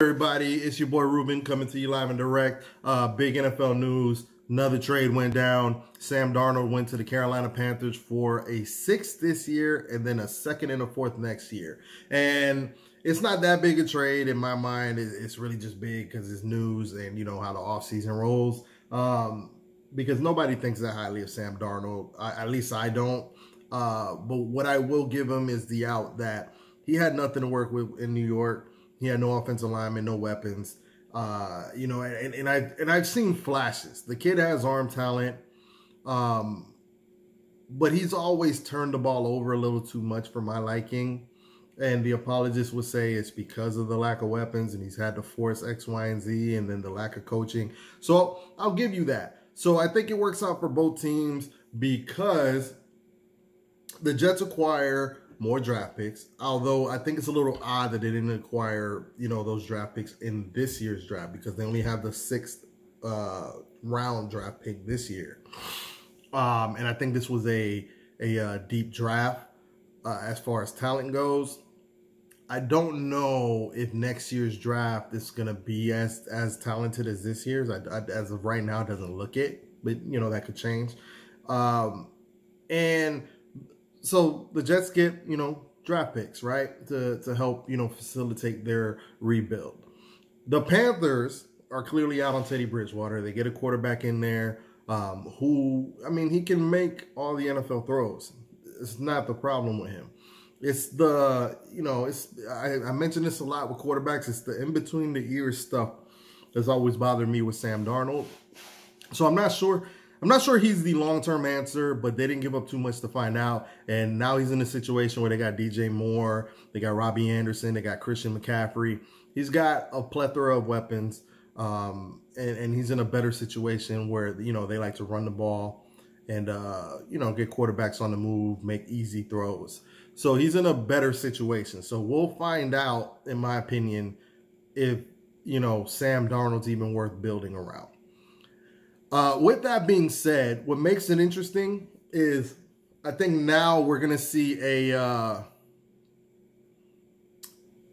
Everybody, it's your boy Ruben coming to you live and direct. Big NFL news. Another trade went down. Sam Darnold went to the Carolina Panthers for a 6th this year and then a 2nd and a 4th next year. And it's not that big a trade in my mind. It's really just big because it's news and you know how the offseason rolls. Because nobody thinks that highly of Sam Darnold. At least I don't. But what I will give him is the out that he had nothing to work with in New York. He had no offensive lineman, no weapons. You know, and I've seen flashes. The kid has arm talent, but he's always turned the ball over a little too much for my liking. And the apologists would say it's because of the lack of weapons, and he's had to force X, Y, and Z, and then the lack of coaching. So I'll give you that. So I think it works out for both teams because the Jets acquire more draft picks, although I think it's a little odd that they didn't acquire, you know, those draft picks in this year's draft because they only have the 6th round draft pick this year. And I think this was a deep draft as far as talent goes. I don't know if next year's draft is going to be as talented as this year's. As of right now, it doesn't look it, but, you know, that could change. And so the Jets get, you know, draft picks, right, to help, you know, facilitate their rebuild. The Panthers are clearly out on Teddy Bridgewater. They get a quarterback in there who, I mean, he can make all the NFL throws. It's not the problem with him. It's the, you know, I mention this a lot with quarterbacks. It's the in-between the ears stuff that's always bothered me with Sam Darnold. So I'm not sure he's the long-term answer, but they didn't give up too much to find out. And now he's in a situation where they got DJ Moore, they got Robbie Anderson, they got Christian McCaffrey. He's got a plethora of weapons, and he's in a better situation where, you know, they like to run the ball and, you know, get quarterbacks on the move, make easy throws. So he's in a better situation. So we'll find out, in my opinion, if, you know, Sam Darnold's even worth building around. With that being said, what makes it interesting is I think now we're going to see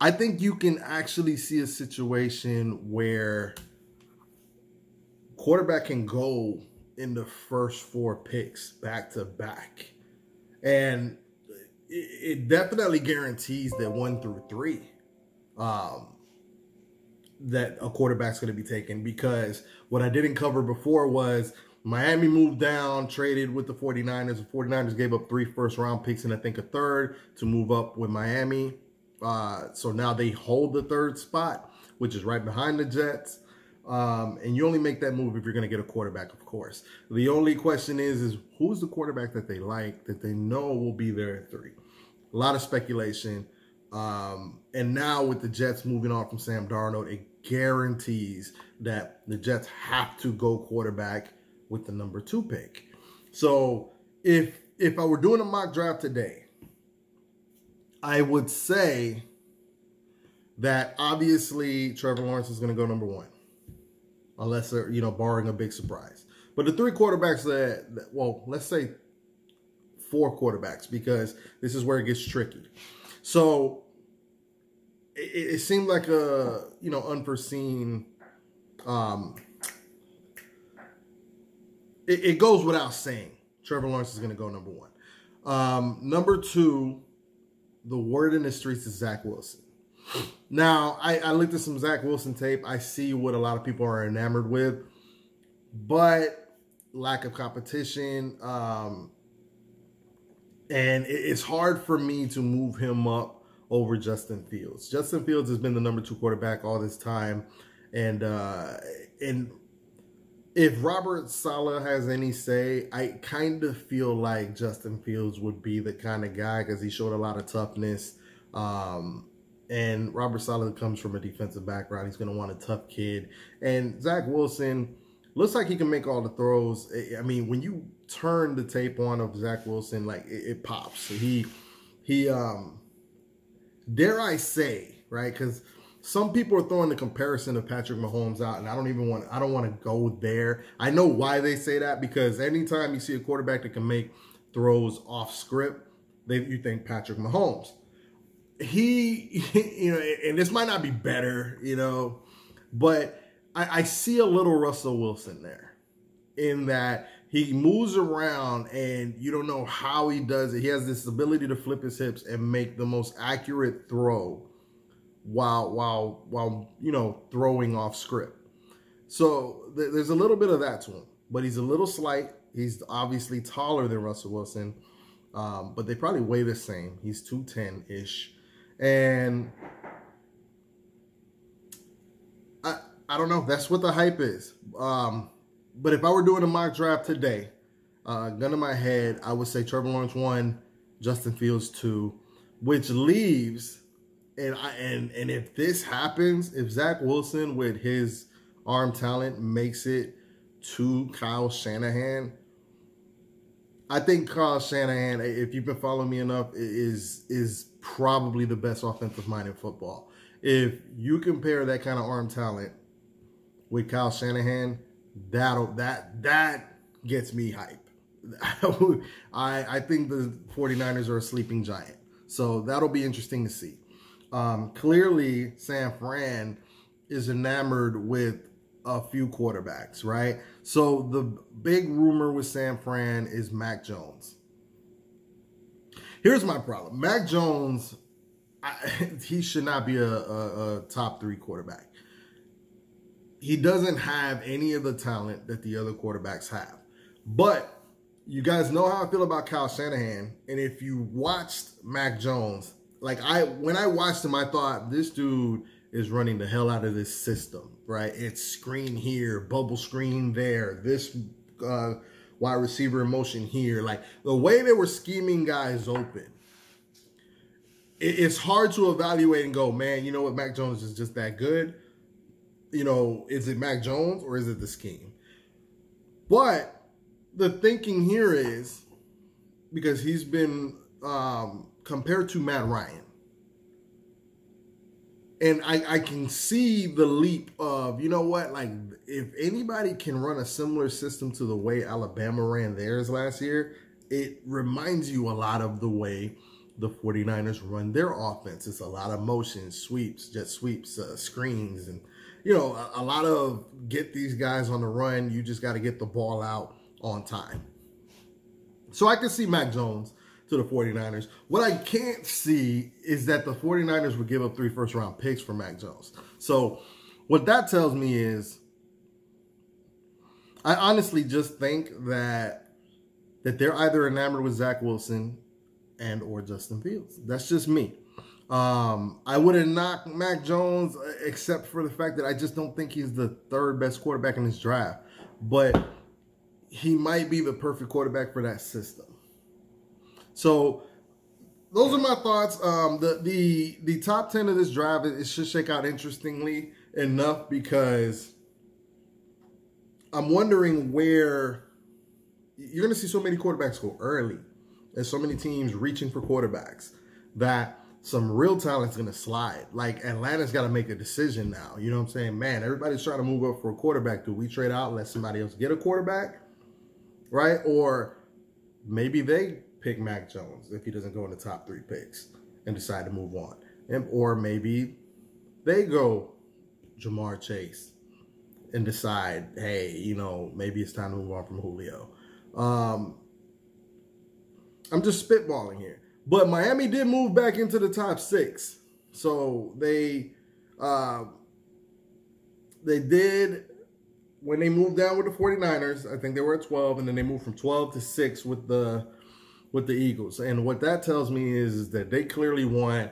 I think you can actually see a situation where quarterback can go in the first 4 picks back to back. And it definitely guarantees that 1 through 3. That a quarterback's going to be taken, because what I didn't cover before was Miami moved down, traded with the 49ers. The 49ers gave up 3 first-round picks and I think a 3rd to move up with Miami. So now they hold the 3rd spot, which is right behind the Jets. And you only make that move if you're going to get a quarterback, of course. The only question is who's the quarterback that they like, that they know will be there at 3? A lot of speculation. And now with the Jets moving on from Sam Darnold, it guarantees that the Jets have to go quarterback with the number 2 pick. So if I were doing a mock draft today, I would say that obviously Trevor Lawrence is going to go number 1, unless they're, you know, barring a big surprise. But the 3 quarterbacks that well, let's say 4 quarterbacks, because this is where it gets tricky. So it seemed like a, you know, unforeseen. It goes without saying Trevor Lawrence is going to go number 1. Number 2, the word in the streets is Zach Wilson. Now, I looked at some Zach Wilson tape. I see what a lot of people are enamored with, but lack of competition. And it's hard for me to move him up over Justin Fields. Justin Fields has been the number 2 quarterback all this time. And if Robert Saleh has any say, I kind of feel like Justin Fields would be the kind of guy, because he showed a lot of toughness. And Robert Saleh comes from a defensive background. He's going to want a tough kid. And Zach Wilson looks like he can make all the throws. I mean, when you turn the tape on of Zach Wilson, like it pops. He dare I say, right? Because some people are throwing the comparison of Patrick Mahomes out, and I don't want to go there. I know why they say that, because anytime you see a quarterback that can make throws off script, you think Patrick Mahomes. you know, and this might not be better, you know, but I see a little Russell Wilson there in that he moves around and you don't know how he does it. He has this ability to flip his hips and make the most accurate throw while you know, throwing off script. So there's a little bit of that to him, but he's a little slight. He's obviously taller than Russell Wilson, but they probably weigh the same. He's 210-ish. And I don't know. That's what the hype is. But if I were doing a mock draft today, gun in my head, I would say Trevor Lawrence 1, Justin Fields 2, which leaves, and if this happens, if Zach Wilson with his arm talent makes it to Kyle Shanahan, I think Kyle Shanahan, if you've been following me enough, is probably the best offensive mind in football. If you compare that kind of arm talent with Kyle Shanahan, that gets me hype. I think the 49ers are a sleeping giant. So that'll be interesting to see. Clearly, San Fran is enamored with a few quarterbacks, right? So the big rumor with San Fran is Mac Jones. Here's my problem. Mac Jones, he should not be a top 3 quarterback. He doesn't have any of the talent that the other quarterbacks have. But you guys know how I feel about Kyle Shanahan. And if you watched Mac Jones, like when I watched him, I thought this dude is running the hell out of this system, right? It's screen here, bubble screen there, this wide receiver in motion here. Like the way they were scheming guys open, it's hard to evaluate and go, man, you know what, Mac Jones is just that good. You know, is it Mac Jones or is it the scheme? But the thinking here is, because he's been compared to Matt Ryan, and I can see the leap of, you know what, like if anybody can run a similar system to the way Alabama ran theirs last year, it reminds you a lot of the way the 49ers run their offense. It's a lot of motion, sweeps, jet sweeps, screens, and, you know, a lot of get these guys on the run. You just got to get the ball out on time. So I can see Mac Jones to the 49ers. What I can't see is that the 49ers would give up 3 first-round picks for Mac Jones. So what that tells me is I honestly just think that they're either enamored with Zach Wilson and or Justin Fields. That's just me. I wouldn't knock Mac Jones except for the fact that I just don't think he's the 3rd best quarterback in this draft. But he might be the perfect quarterback for that system. So those are my thoughts. The top 10 of this draft, it should shake out interestingly enough, because I'm wondering where you're going to see so many quarterbacks go early and so many teams reaching for quarterbacks that some real talent's going to slide. Like Atlanta's got to make a decision now. You know what I'm saying? Man, everybody's trying to move up for a quarterback. Do we trade out and let somebody else get a quarterback? Right? Or maybe they pick Mac Jones if he doesn't go in the top 3 picks and decide to move on. Or maybe they go Jamar Chase and decide, hey, you know, maybe it's time to move on from Julio. I'm just spitballing here. But Miami did move back into the top 6. So they did, when they moved down with the 49ers, I think they were at 12, and then they moved from 12 to 6 with the Eagles. And what that tells me is that they clearly want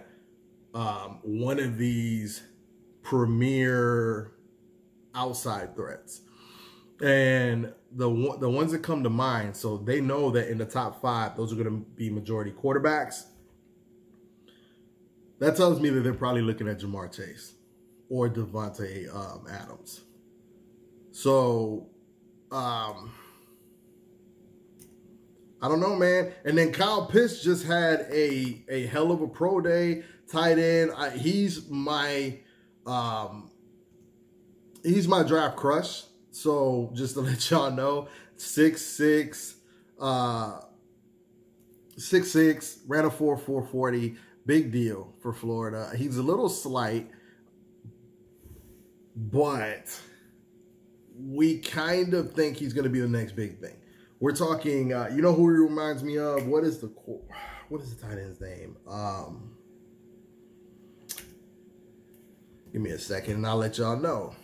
one of these premier outside threats. And the ones that come to mind, so they know that in the top 5, those are going to be majority quarterbacks. That tells me that they're probably looking at Jamar Chase or Devontae Adams. So, I don't know, man. And then Kyle Pitts just had a hell of a pro day. Tight end. He's my draft crush. So just to let y'all know, 6'6", ran a 4.40. big deal for Florida. He's a little slight, but we kind of think he's going to be the next big thing. We're talking, you know who he reminds me of? What is the tight end's name? Give me a second and I'll let y'all know.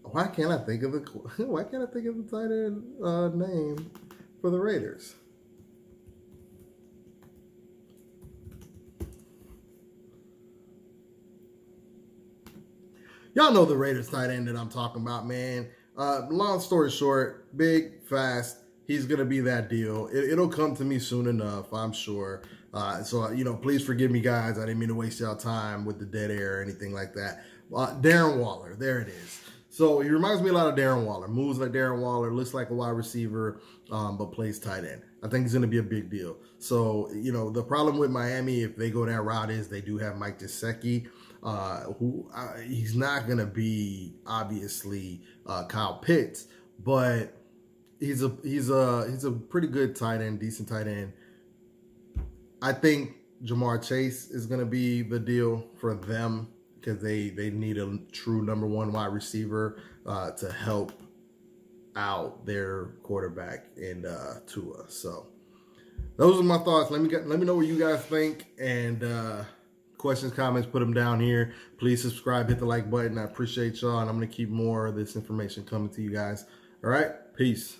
Why can't I think of the tight end name for the Raiders? Y'all know the Raiders tight end that I'm talking about, man. Long story short, big, fast. He's going to be that deal. It'll come to me soon enough, I'm sure. So, you know, please forgive me, guys. I didn't mean to waste y'all time with the dead air or anything like that. Darren Waller, there it is. So he reminds me a lot of Darren Waller. Moves like Darren Waller, looks like a wide receiver, but plays tight end. I think he's going to be a big deal. So, you know, the problem with Miami, if they go that route, is they do have Mike Gesicki, who he's not going to be, obviously, Kyle Pitts, but he's a pretty good tight end, decent tight end. I think Jamar Chase is going to be the deal for them because they need a true #1 wide receiver to help out their quarterback in Tua. So those are my thoughts. Let me know what you guys think, and questions, comments, put them down here. Please subscribe, hit the like button. I appreciate y'all, and I'm going to keep more of this information coming to you guys. All right, peace.